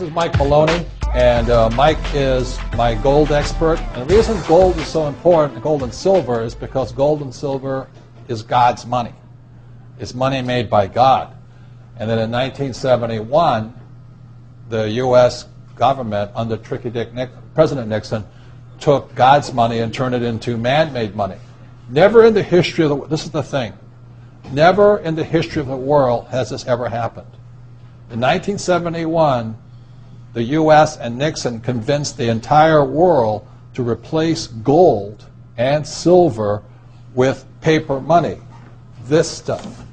This is Mike Maloney, and Mike is my gold expert. And the reason gold is so important, gold and silver, is because gold and silver is God's money. It's money made by God. And then in 1971, the U.S. government, under President Nixon, took God's money and turned it into man-made money. Never in the history of the world, this is the thing, never in the history of the world has this ever happened. In 1971, the U.S. and Nixon convinced the entire world to replace gold and silver with paper money. This stuff.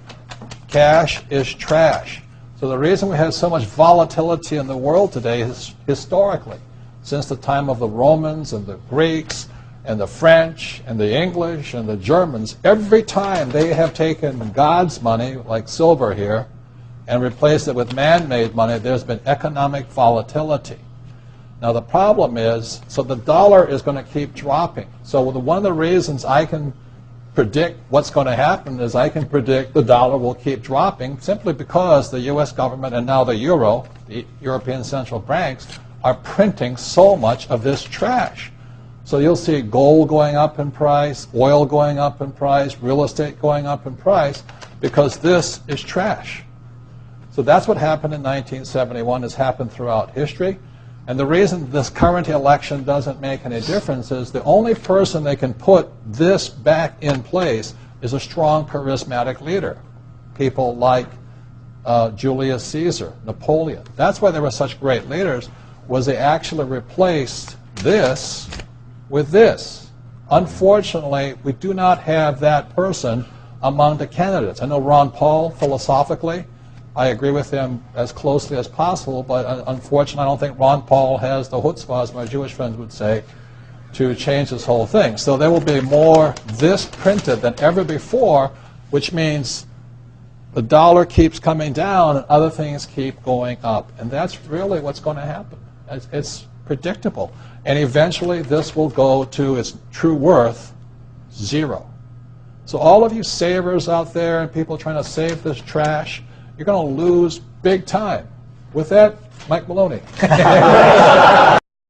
Cash is trash. So the reason we have so much volatility in the world today is historically, since the time of the Romans and the Greeks and the French and the English and the Germans, every time they have taken God's money, like silver here, and replaced it with man-made money, there's been economic volatility. Now the problem is, so the dollar is going to keep dropping. So one of the reasons I can predict what's going to happen is I can predict the dollar will keep dropping simply because the U.S. government and now the euro, the European central banks, are printing so much of this trash. So you'll see gold going up in price, oil going up in price, real estate going up in price, because this is trash. So that's what happened in 1971, has happened throughout history. And the reason this current election doesn't make any difference is the only person they can put this back in place is a strong, charismatic leader. People like Julius Caesar, Napoleon. That's why they were such great leaders, was they actually replaced this with this. Unfortunately, we do not have that person among the candidates. I know Ron Paul, philosophically, I agree with him as closely as possible, but unfortunately I don't think Ron Paul has the chutzpah, as my Jewish friends would say, to change this whole thing. So there will be more this printed than ever before, which means the dollar keeps coming down and other things keep going up. And that's really what's going to happen. It's predictable. And eventually this will go to its true worth, zero. So all of you savers out there and people trying to save this trash, you're going to lose big time. With that, Mike Maloney.